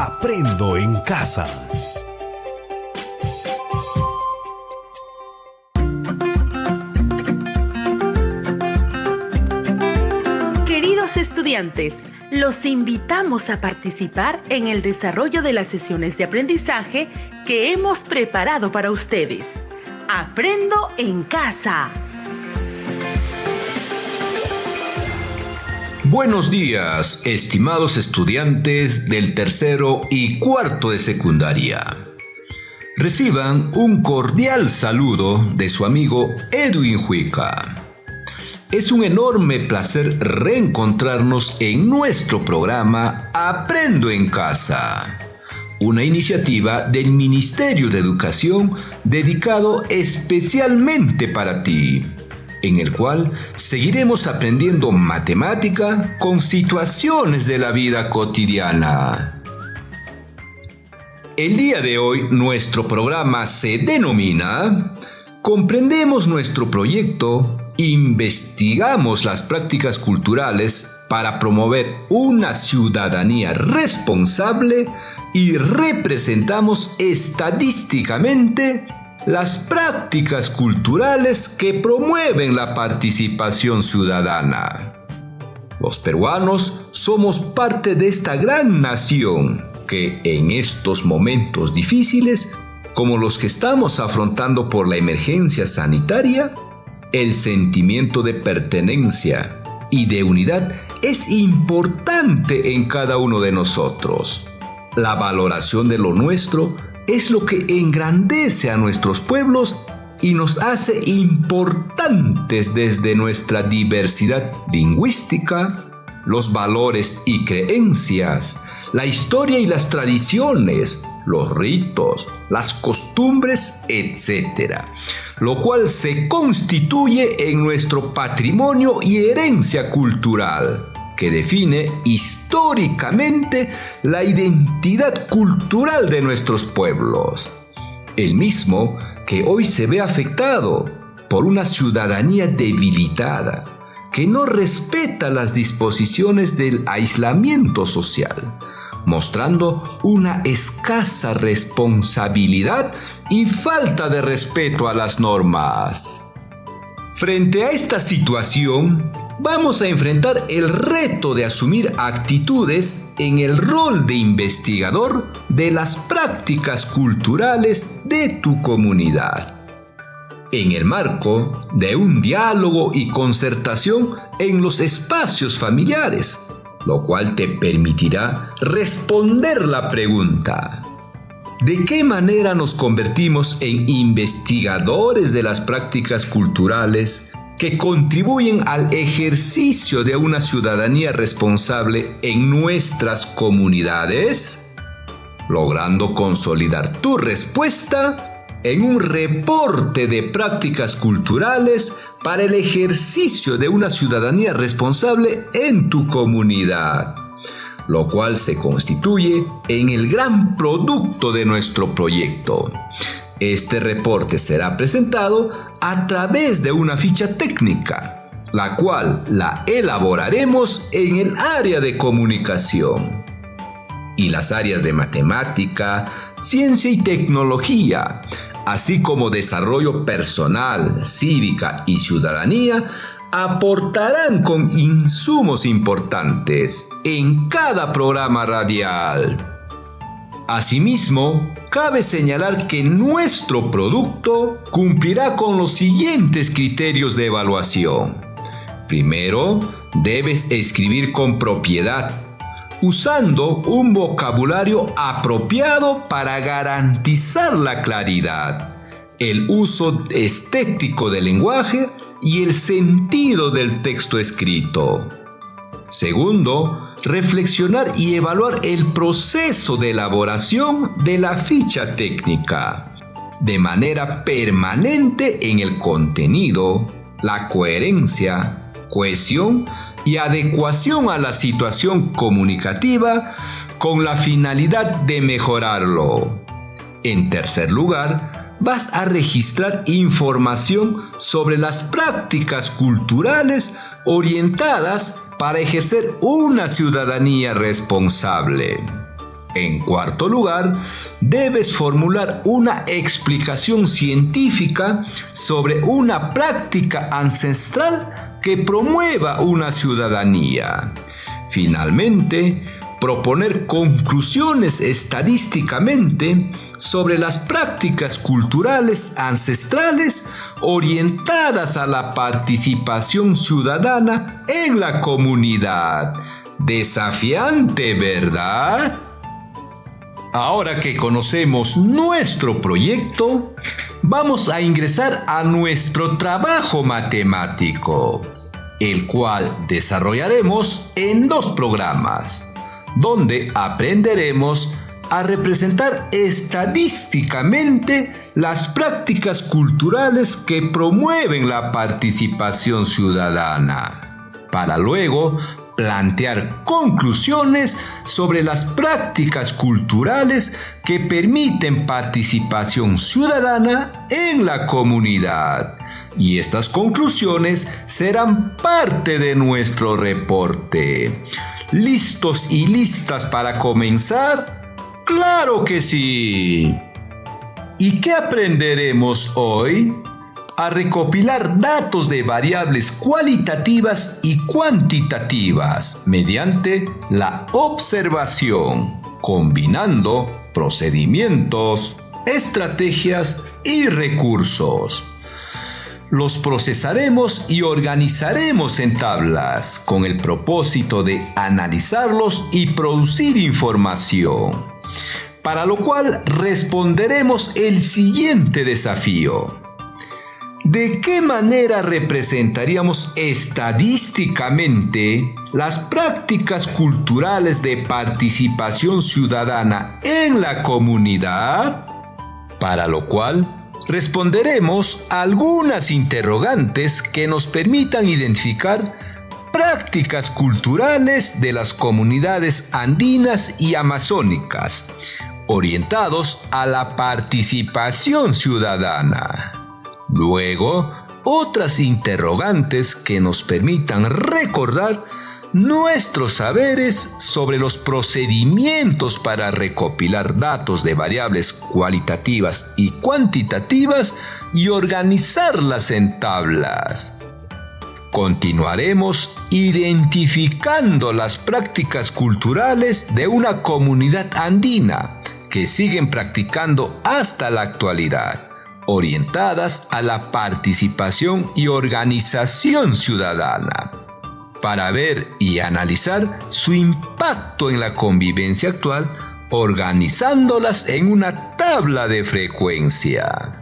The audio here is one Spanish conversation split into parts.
Aprendo en casa. Queridos estudiantes, los invitamos a participar en el desarrollo de las sesiones de aprendizaje que hemos preparado para ustedes. Aprendo en casa. Buenos días, estimados estudiantes del tercero y cuarto de secundaria. Reciban un cordial saludo de su amigo Edwin Huica. Es un enorme placer reencontrarnos en nuestro programa Aprendo en Casa, una iniciativa del Ministerio de Educación dedicado especialmente para ti, en el cual seguiremos aprendiendo matemática con situaciones de la vida cotidiana. El día de hoy nuestro programa se denomina Comprendemos nuestro proyecto, investigamos las prácticas culturales para promover una ciudadanía responsable y representamos estadísticamente las prácticas culturales que promueven la participación ciudadana. Los peruanos somos parte de esta gran nación que en estos momentos difíciles, como los que estamos afrontando por la emergencia sanitaria, el sentimiento de pertenencia y de unidad es importante en cada uno de nosotros. La valoración de lo nuestro es lo que engrandece a nuestros pueblos y nos hace importantes desde nuestra diversidad lingüística, los valores y creencias, la historia y las tradiciones, los ritos, las costumbres, etc., lo cual se constituye en nuestro patrimonio y herencia cultural, que define históricamente la identidad cultural de nuestros pueblos. El mismo que hoy se ve afectado por una ciudadanía debilitada, que no respeta las disposiciones del aislamiento social, mostrando una escasa responsabilidad y falta de respeto a las normas. Frente a esta situación, vamos a enfrentar el reto de asumir actitudes en el rol de investigador de las prácticas culturales de tu comunidad, en el marco de un diálogo y concertación en los espacios familiares, lo cual te permitirá responder la pregunta: ¿de qué manera nos convertimos en investigadores de las prácticas culturales que contribuyen al ejercicio de una ciudadanía responsable en nuestras comunidades? Logrando consolidar tu respuesta en un reporte de prácticas culturales para el ejercicio de una ciudadanía responsable en tu comunidad, lo cual se constituye en el gran producto de nuestro proyecto. Este reporte será presentado a través de una ficha técnica, la cual la elaboraremos en el área de comunicación. Y las áreas de matemática, ciencia y tecnología, así como desarrollo personal, cívica y ciudadanía, aportarán con insumos importantes en cada programa radial. Asimismo, cabe señalar que nuestro producto cumplirá con los siguientes criterios de evaluación. Primero, debes escribir con propiedad, usando un vocabulario apropiado para garantizar la claridad, el uso estético del lenguaje y el sentido del texto escrito. Segundo, reflexionar y evaluar el proceso de elaboración de la ficha técnica, de manera permanente en el contenido, la coherencia, cohesión y adecuación a la situación comunicativa con la finalidad de mejorarlo. En tercer lugar, vas a registrar información sobre las prácticas culturales orientadas para ejercer una ciudadanía responsable. En cuarto lugar, debes formular una explicación científica sobre una práctica ancestral que promueva una ciudadanía. Finalmente, proponer conclusiones estadísticamente sobre las prácticas culturales ancestrales orientadas a la participación ciudadana en la comunidad. Desafiante, ¿verdad? Ahora que conocemos nuestro proyecto, vamos a ingresar a nuestro trabajo matemático, el cual desarrollaremos en 2 programas, donde aprenderemos a representar estadísticamente las prácticas culturales que promueven la participación ciudadana, para luego plantear conclusiones sobre las prácticas culturales que permiten participación ciudadana en la comunidad. Y estas conclusiones serán parte de nuestro reporte. ¿Listos y listas para comenzar? ¡Claro que sí! ¿Y qué aprenderemos hoy? A recopilar datos de variables cualitativas y cuantitativas mediante la observación, combinando procedimientos, estrategias y recursos. Los procesaremos y organizaremos en tablas con el propósito de analizarlos y producir información, para lo cual responderemos el siguiente desafío. ¿De qué manera representaríamos estadísticamente las prácticas culturales de participación ciudadana en la comunidad? Para lo cual, responderemos algunas interrogantes que nos permitan identificar prácticas culturales de las comunidades andinas y amazónicas, orientados a la participación ciudadana. Luego, otras interrogantes que nos permitan recordar nuestros saberes sobre los procedimientos para recopilar datos de variables cualitativas y cuantitativas y organizarlas en tablas. Continuaremos identificando las prácticas culturales de una comunidad andina que siguen practicando hasta la actualidad, orientadas a la participación y organización ciudadana, para ver y analizar su impacto en la convivencia actual, organizándolas en una tabla de frecuencia.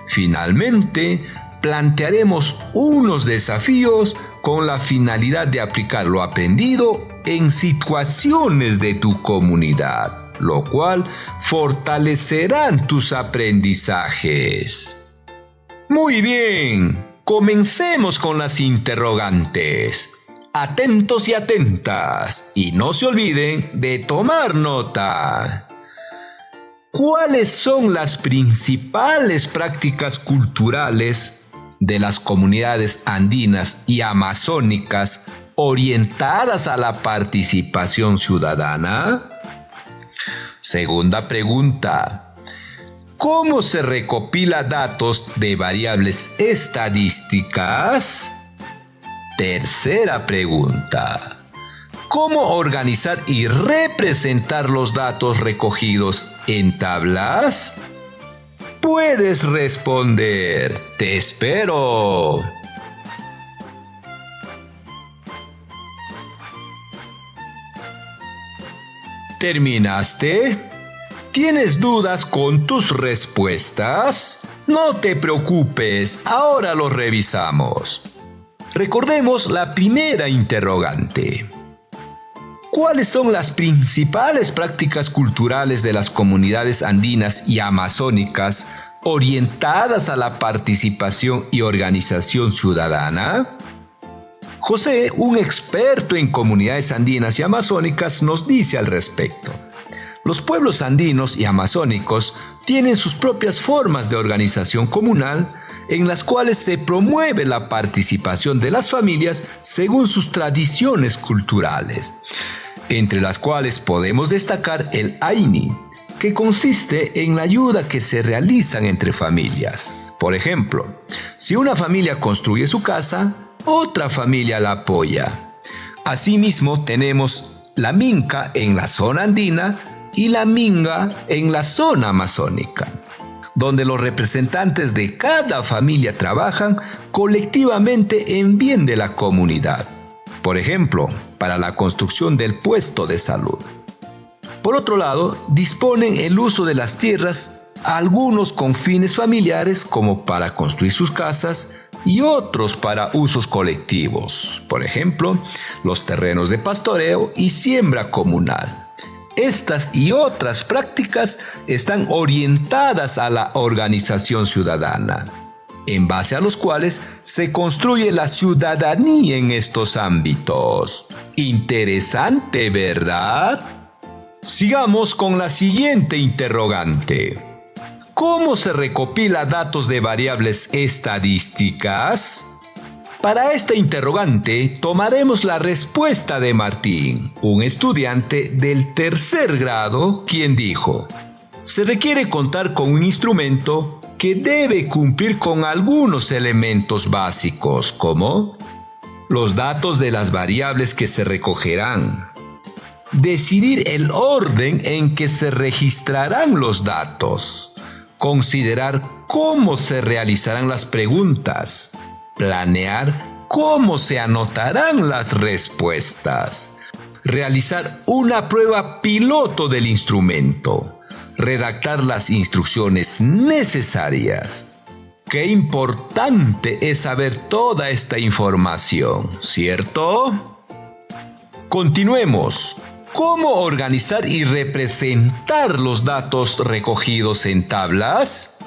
Finalmente, plantearemos unos desafíos con la finalidad de aplicar lo aprendido en situaciones de tu comunidad, lo cual fortalecerán tus aprendizajes. Muy bien, comencemos con las interrogantes. Atentos y atentas, y no se olviden de tomar nota. ¿Cuáles son las principales prácticas culturales de las comunidades andinas y amazónicas orientadas a la participación ciudadana? Segunda pregunta. ¿Cómo se recopila datos de variables estadísticas? Tercera pregunta. ¿Cómo organizar y representar los datos recogidos en tablas? Puedes responder. Te espero. ¿Terminaste? ¿Tienes dudas con tus respuestas? No te preocupes, ahora lo revisamos. Recordemos la primera interrogante. ¿Cuáles son las principales prácticas culturales de las comunidades andinas y amazónicas orientadas a la participación y organización ciudadana? José, un experto en comunidades andinas y amazónicas, nos dice al respecto. Los pueblos andinos y amazónicos tienen sus propias formas de organización comunal en las cuales se promueve la participación de las familias según sus tradiciones culturales. entre las cuales podemos destacar el AINI, que consiste en la ayuda que se realizan entre familias. Por ejemplo, si una familia construye su casa, otra familia la apoya. Asimismo, tenemos la Minca en la zona andina y la Minga en la zona amazónica, donde los representantes de cada familia trabajan colectivamente en bien de la comunidad. Por ejemplo, para la construcción del puesto de salud. Por otro lado, disponen el uso de las tierras, algunos con fines familiares como para construir sus casas y otros para usos colectivos. Por ejemplo, los terrenos de pastoreo y siembra comunal. Estas y otras prácticas están orientadas a la organización ciudadana, en base a los cuales se construye la ciudadanía en estos ámbitos. Interesante, ¿verdad? Sigamos con la siguiente interrogante. ¿Cómo se recopila datos de variables estadísticas? Para esta interrogante tomaremos la respuesta de Martín, un estudiante del tercer grado, quien dijo: se requiere contar con un instrumento que debe cumplir con algunos elementos básicos, como los datos de las variables que se recogerán, decidir el orden en que se registrarán los datos, considerar cómo se realizarán las preguntas, planear cómo se anotarán las respuestas, realizar una prueba piloto del instrumento, redactar las instrucciones necesarias. Qué importante es saber toda esta información, ¿cierto? Continuemos. ¿Cómo organizar y representar los datos recogidos en tablas?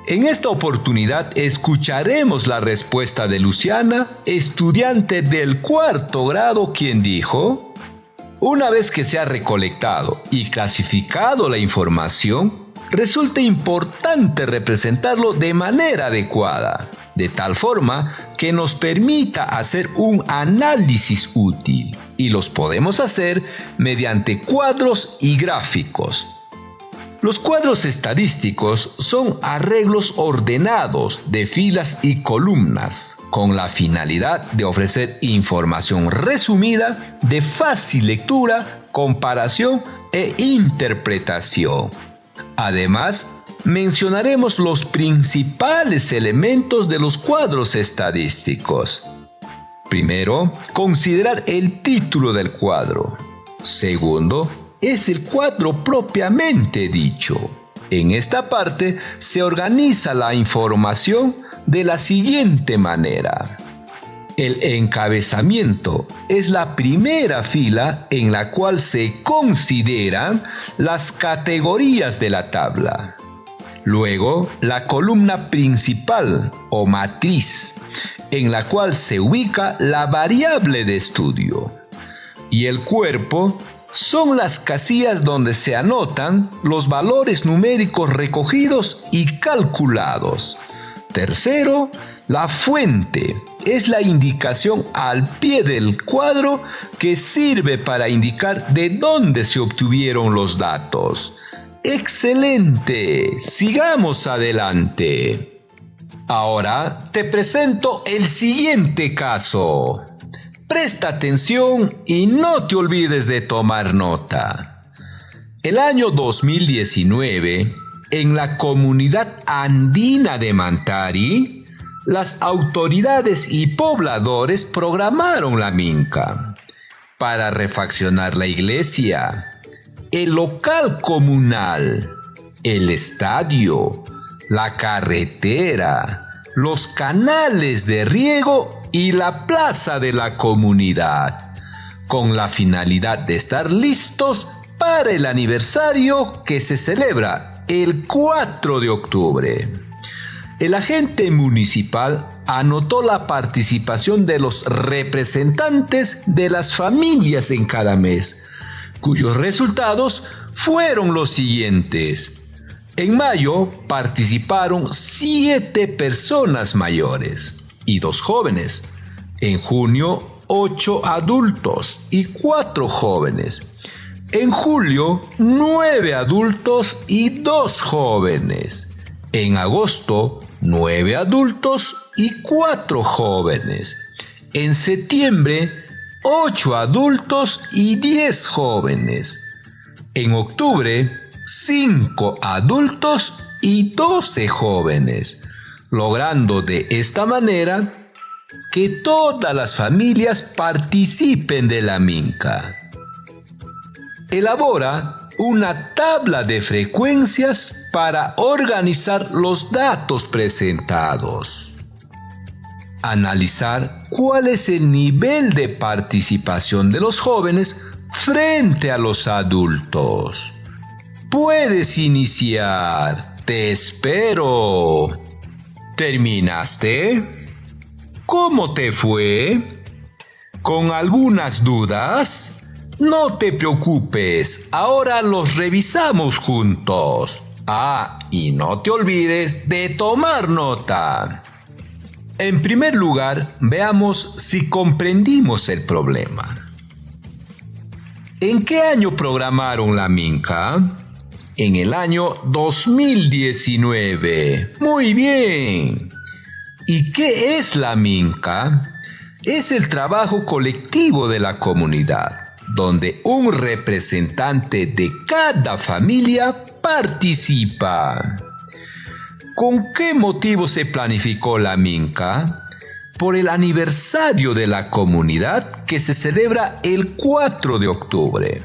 En esta oportunidad escucharemos la respuesta de Luciana, estudiante del cuarto grado, quien dijo: una vez que se ha recolectado y clasificado la información, resulta importante representarlo de manera adecuada, de tal forma que nos permita hacer un análisis útil, y los podemos hacer mediante cuadros y gráficos. Los cuadros estadísticos son arreglos ordenados de filas y columnas, con la finalidad de ofrecer información resumida de fácil lectura, comparación e interpretación. Además, mencionaremos los principales elementos de los cuadros estadísticos. Primero, considerar el título del cuadro. Segundo, es el cuadro propiamente dicho. En esta parte se organiza la información de la siguiente manera. El encabezamiento es la primera fila en la cual se consideran las categorías de la tabla. Luego, la columna principal o matriz, en la cual se ubica la variable de estudio. Y el cuerpo son las casillas donde se anotan los valores numéricos recogidos y calculados. Tercero, la fuente es la indicación al pie del cuadro que sirve para indicar de dónde se obtuvieron los datos. ¡Excelente! Sigamos adelante. Ahora te presento el siguiente caso. Presta atención y no te olvides de tomar nota. El año 2019, en la comunidad andina de Mantari, las autoridades y pobladores programaron la Minca para refaccionar la iglesia, el local comunal, el estadio, la carretera, los canales de riego y la plaza de la comunidad, con la finalidad de estar listos para el aniversario que se celebra el 4 de octubre. El agente municipal anotó la participación de los representantes de las familias en cada mes, cuyos resultados fueron los siguientes. En mayo participaron 7 personas mayores y 2 jóvenes. En junio, 8 adultos y 4 jóvenes. En julio, 9 adultos y 2 jóvenes. En agosto, 9 adultos y 4 jóvenes. En septiembre, 8 adultos y 10 jóvenes. En octubre, 5 adultos y 12 jóvenes, logrando de esta manera que todas las familias participen de la Minca. Elabora una tabla de frecuencias para organizar los datos presentados. Analizar cuál es el nivel de participación de los jóvenes frente a los adultos. Puedes iniciar. Te espero. ¿Terminaste? ¿Cómo te fue? ¿Con algunas dudas? No te preocupes, ahora los revisamos juntos. Y no te olvides de tomar nota. En primer lugar, veamos si comprendimos el problema. ¿En qué año programaron la Minca? En el año 2019. Muy bien. ¿Y qué es la Minca? Es el trabajo colectivo de la comunidad, donde un representante de cada familia participa. ¿Con qué motivo se planificó la Minca? Por el aniversario de la comunidad que se celebra el 4 de octubre,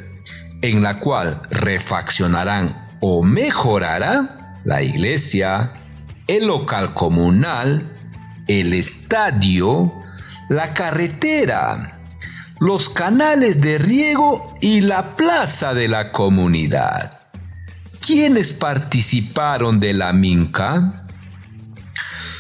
en la cual refaccionarán o mejorará la iglesia, el local comunal, el estadio, la carretera, los canales de riego y la plaza de la comunidad. ¿Quiénes participaron de la Minca?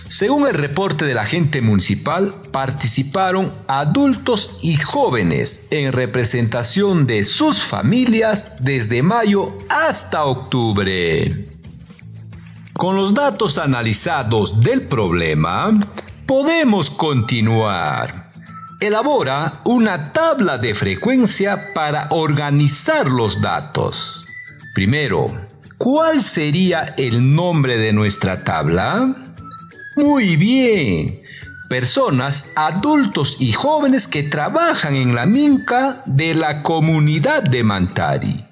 Según el reporte del agente municipal, participaron adultos y jóvenes en representación de sus familias desde mayo hasta octubre. Con los datos analizados del problema, podemos continuar. Elabora una tabla de frecuencia para organizar los datos. Primero, ¿cuál sería el nombre de nuestra tabla? Muy bien. Personas, adultos y jóvenes que trabajan en la Minca de la comunidad de Mantari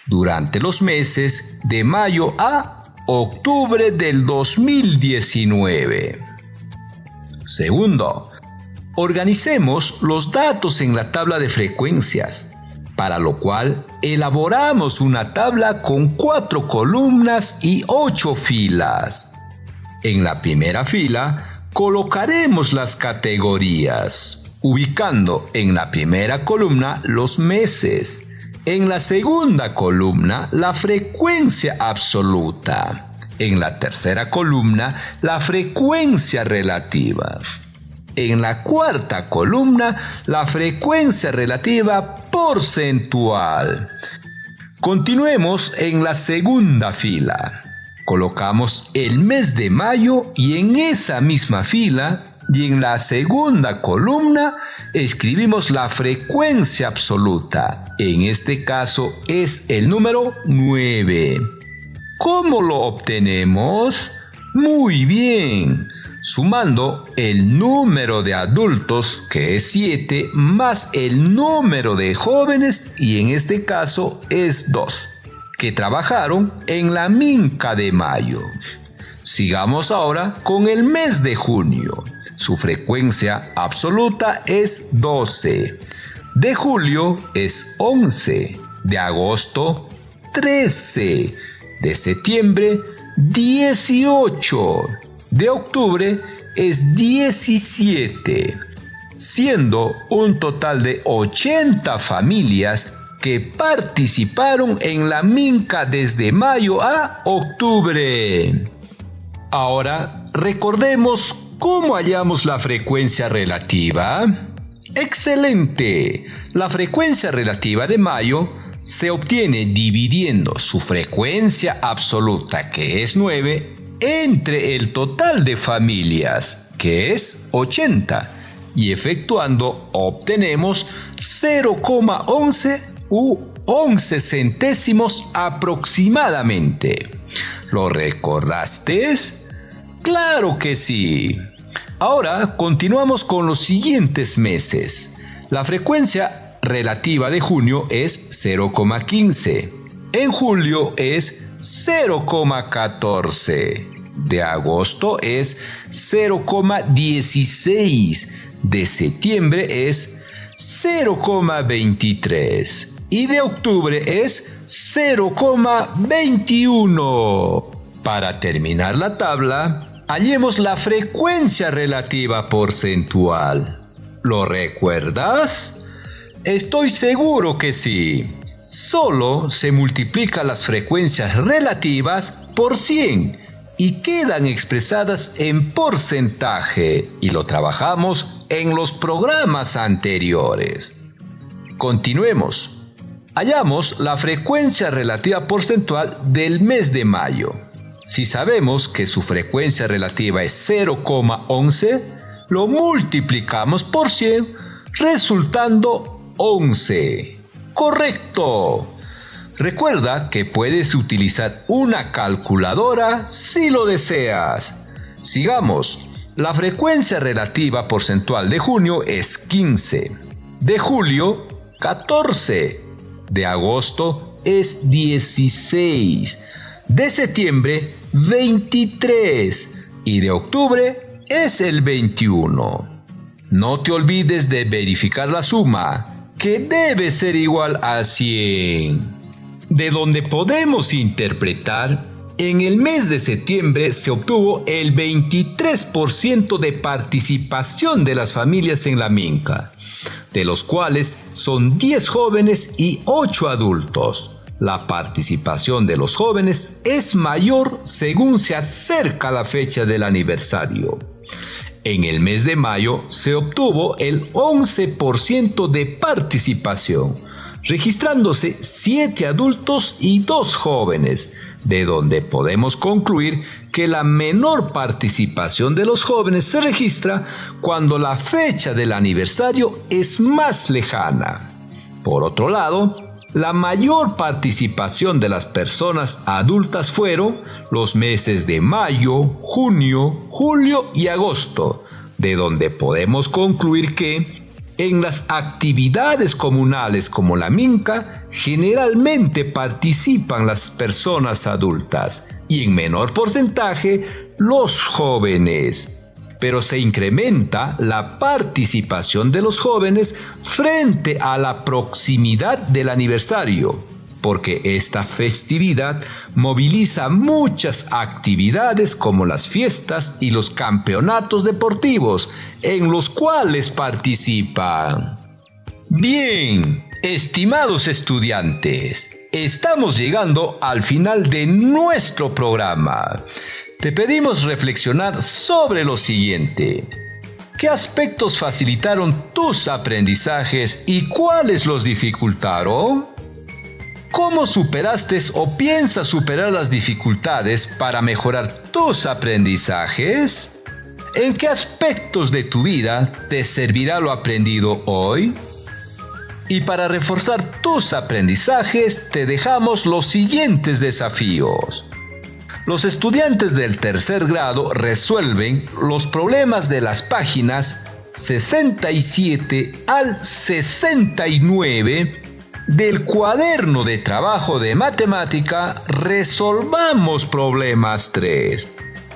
durante los meses de mayo a octubre del 2019. Segundo, organicemos los datos en la tabla de frecuencias, para lo cual elaboramos una tabla con 4 columnas y 8 filas. En la primera fila colocaremos las categorías, ubicando en la primera columna los meses, en la segunda columna la frecuencia absoluta, en la tercera columna la frecuencia relativa, en la cuarta columna la frecuencia relativa porcentual. Continuemos en la segunda fila. Colocamos el mes de mayo y en esa misma fila y en la segunda columna escribimos la frecuencia absoluta. En este caso es el número 9. ¿Cómo lo obtenemos? Muy bien. Sumando el número de adultos, que es 7, más el número de jóvenes, y en este caso es 2. Que trabajaron en la Minca de mayo. Sigamos ahora con el mes de junio. Su frecuencia absoluta es 12. De julio es 11. De agosto, 13. De septiembre, 18. De octubre es 17. Siendo un total de 80 familias que participaron en la Minca desde mayo a octubre. Ahora recordemos cómo hallamos la frecuencia relativa. ¡Excelente! La frecuencia relativa de mayo se obtiene dividiendo su frecuencia absoluta, que es 9, entre el total de familias, que es 80, y efectuando obtenemos 0,11 u 11 centésimos aproximadamente. ¿Lo recordaste? ¡Claro que sí! Ahora continuamos con los siguientes meses. La frecuencia relativa de junio es 0,15. En julio es 0,14. De agosto es 0,16. De septiembre es 0,23. Y de octubre es 0,21. Para terminar la tabla, hallemos la frecuencia relativa porcentual. ¿Lo recuerdas? Estoy seguro que sí. Solo se multiplican las frecuencias relativas por 100 y quedan expresadas en porcentaje, y lo trabajamos en los programas anteriores. Continuemos. Hallamos la frecuencia relativa porcentual del mes de mayo. Si sabemos que su frecuencia relativa es 0,11, lo multiplicamos por 100, resultando 11. ¡Correcto! Recuerda que puedes utilizar una calculadora si lo deseas. Sigamos. La frecuencia relativa porcentual de junio es 15. De julio, 14. De agosto es 16. De septiembre, 23. Y de octubre es el 21. No te olvides de verificar la suma, que debe ser igual a 100. De donde podemos interpretar, en el mes de septiembre se obtuvo el 23% de participación de las familias en la Minca, de los cuales son 10 jóvenes y 8 adultos. La participación de los jóvenes es mayor según se acerca la fecha del aniversario. En el mes de mayo se obtuvo el 11% de participación, registrándose 7 adultos y 2 jóvenes, de donde podemos concluir que la menor participación de los jóvenes se registra cuando la fecha del aniversario es más lejana. Por otro lado, la mayor participación de las personas adultas fueron los meses de mayo, junio, julio y agosto, de donde podemos concluir que en las actividades comunales como la Minca, generalmente participan las personas adultas y en menor porcentaje los jóvenes. Pero se incrementa la participación de los jóvenes frente a la proximidad del aniversario, porque esta festividad moviliza muchas actividades como las fiestas y los campeonatos deportivos en los cuales participan. Bien, estimados estudiantes, estamos llegando al final de nuestro programa. Te pedimos reflexionar sobre lo siguiente. ¿Qué aspectos facilitaron tus aprendizajes y cuáles los dificultaron? ¿Cómo superaste o piensas superar las dificultades para mejorar tus aprendizajes? ¿En qué aspectos de tu vida te servirá lo aprendido hoy? Y para reforzar tus aprendizajes te dejamos los siguientes desafíos. Los estudiantes del tercer grado resuelven los problemas de las páginas 67 al 69 del cuaderno de trabajo de matemática Resolvamos Problemas 3.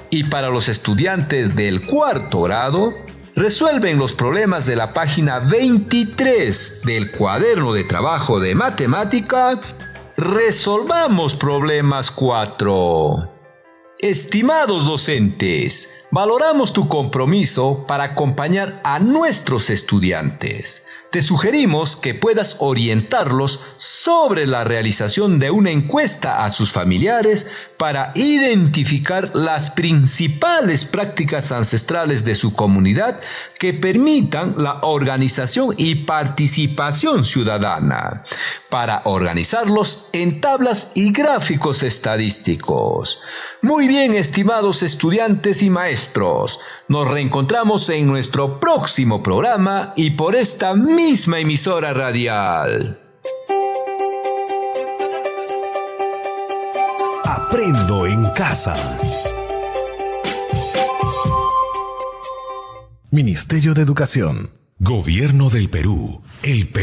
Y para los estudiantes del cuarto grado, resuelven los problemas de la página 23 del cuaderno de trabajo de matemática Resolvamos Problemas 4. Estimados docentes, valoramos tu compromiso para acompañar a nuestros estudiantes. te sugerimos que puedas orientarlos sobre la realización de una encuesta a sus familiares para identificar las principales prácticas ancestrales de su comunidad que permitan la organización y participación ciudadana, para organizarlos en tablas y gráficos estadísticos. Muy bien, estimados estudiantes y maestros, nos reencontramos en nuestro próximo programa y por esta misma emisora radial. Aprendo en casa. Ministerio de Educación. Gobierno del Perú. El Perú.